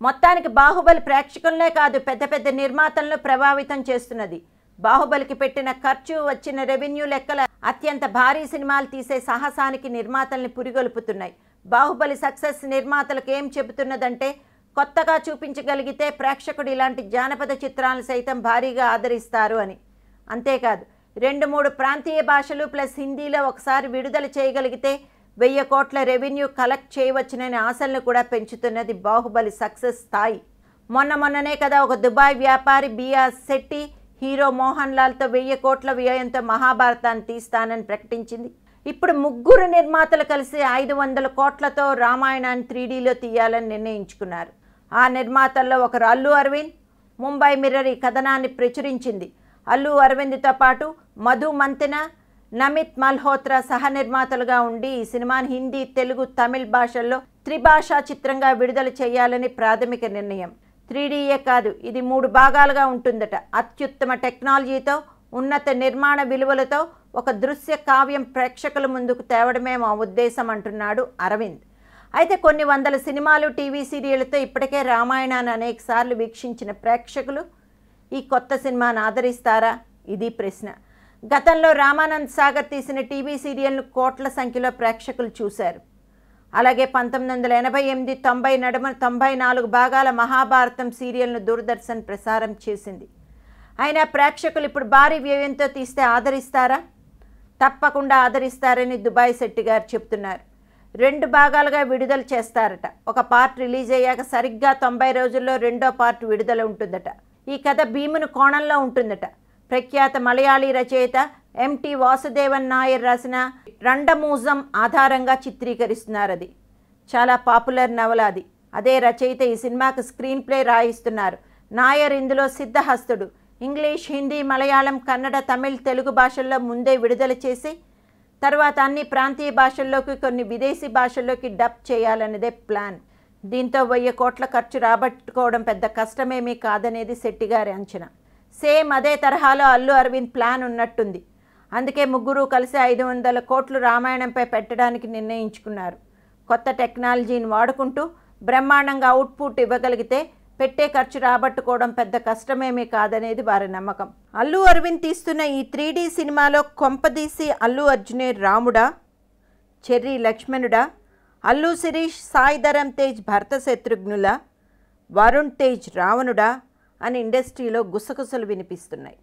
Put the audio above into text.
మొత్తానికి బాహుబలి ప్రేక్షకులనే కాదు పెద్ద పెద్ద నిర్మాతలను ప్రభావితం చేస్తున్నది. బాహుబలికి పెట్టిన ఖర్చు, వచ్చిన రెవెన్యూ లెక్కల అత్యంత భారీ సినిమాలు తీసే సాహసానికి నిర్మాతల్ని పురిగొల్పుతున్నాయి. బాహుబలి సక్సెస్ నిర్మాతలకు ఏం చెబుతున్నదంటే, కొత్తగా చూపించగలిగితే ప్రేక్షకుడు ఇలాంటి జానపద చిత్రాలను సైతం భారీగా ఆదరిస్తారు అని. అంతేకాదు 2-3 ప్రాంతీయ భాషలు ప్లస్ హిందీలో ఒకసారి విడుదల చేయగలిగితే 1000 కోట్ల రెవెన్యూ కలెక్ట్ చేయవచ్చుననే ఆశలను కూడా పెంచుతున్నది బాహుబలి సక్సెస్ స్థాయి. మొన్ననే కదా ఒక దుబాయ్ వ్యాపారి బిఆర్ శెట్టి హీరో మోహన్ లాల్తో 1000 కోట్ల వ్యయంతో మహాభారతాన్ని తీస్తానని ప్రకటించింది. ఇప్పుడు 3 నిర్మాతలు కలిసి 500 కోట్లతో రామాయణాన్ని 3Dలో తీయాలని నిర్ణయించుకున్నారు. ఆ నిర్మాతల్లో ఒకరు అల్లు అరవింద్. ముంబై మిర్రర్ ఈ కథనాన్ని ప్రచురించింది. అల్లు అరవింద్తో పాటు మధు మంతెన, నమిత్ మల్హోత్రా సహ నిర్మాతలుగా ఉండి ఈ సినిమాని హిందీ, తెలుగు, తమిళ్ భాషల్లో త్రిభాషా చిత్రంగా విడుదల చేయాలని ప్రాథమిక నిర్ణయం. 3Dయే కాదు, ఇది 3 భాగాలుగా ఉంటుందట. అత్యుత్తమ టెక్నాలజీతో, ఉన్నత నిర్మాణ విలువలతో ఒక దృశ్య కావ్యం ప్రేక్షకుల ముందుకు తేవడమే మా ఉద్దేశం అంటున్నాడు అరవింద్. అయితే కొన్ని వందల సినిమాలు, టీవీ సీరియళ్లతో ఇప్పటికే రామాయణాన్ని అనేక సార్లు వీక్షించిన ప్రేక్షకులు ఈ కొత్త సినిమాను ఆదరిస్తారా? ఇది ప్రశ్న. గతంలో రామానంద్ సాగర్ తీసిన టీవీ సీరియల్ను కోట్ల సంఖ్యలో ప్రేక్షకులు చూశారు. అలాగే 1988, 90 నడుమ 94 భాగాల మహాభారతం సీరియల్ను దూరదర్శన్ ప్రసారం చేసింది. అయినా ప్రేక్షకులు ఇప్పుడు భారీ వ్యయంతో తీస్తే ఆదరిస్తారా? తప్పకుండా ఆదరిస్తారని దుబాయ్ శెట్టి గారు చెప్తున్నారు. 2 భాగాలుగా విడుదల చేస్తారట. ఒక పార్ట్ రిలీజ్ అయ్యాక సరిగ్గా 90 రోజుల్లో రెండో పార్ట్ విడుదల ఉంటుందట. ఈ కథ భీముని కోణంలో ఉంటుందట. ప్రఖ్యాత మలయాళీ రచయిత ఎంటి వాసుదేవన్ నాయర్ రాసిన రండమూజం ఆధారంగా చిత్రీకరిస్తున్నారు. అది చాలా పాపులర్ నవల. అదే రచయిత ఈ సినిమాకు స్క్రీన్ ప్లే రాయిస్తున్నారు. నాయర్ ఇందులో సిద్ధహస్తుడు. ఇంగ్లీష్, హిందీ, మలయాళం, కన్నడ, తమిళ్, తెలుగు భాషల్లో ముందే విడుదల చేసి తర్వాత అన్ని ప్రాంతీయ భాషల్లోకి, కొన్ని విదేశీ భాషల్లోకి డబ్ చేయాలన్నదే ప్లాన్. దీంతో 1000 కోట్ల ఖర్చు రాబట్టుకోవడం పెద్ద కష్టమేమీ కాదనేది శెట్టి గారి అంచనా. సేమ్ అదే తరహాలో అల్లు అరవింద్ ప్లాన్ ఉన్నట్టుంది. అందుకే 3 కలిసి 500 కోట్లు రామాయణంపై పెట్టడానికి నిర్ణయించుకున్నారు. కొత్త టెక్నాలజీని వాడుకుంటూ బ్రహ్మాండంగా అవుట్పుట్ ఇవ్వగలిగితే పెట్టే ఖర్చు రాబట్టుకోవడం పెద్ద కష్టమేమీ కాదనేది వారి నమ్మకం. అల్లు అరవింద్ తీస్తున్న ఈ 3D సినిమాలో కొంపదీసి అల్లు అర్జునే రాముడా, చెర్రీ లక్ష్మణుడా, అల్లు శిరీష్, సాయి ధరమ్ తేజ్ భరత శత్రుఘ్నుల, వరుణ్ తేజ్ రావణుడా అని ఇండస్ట్రీలో గుసగుసలు వినిపిస్తున్నాయి.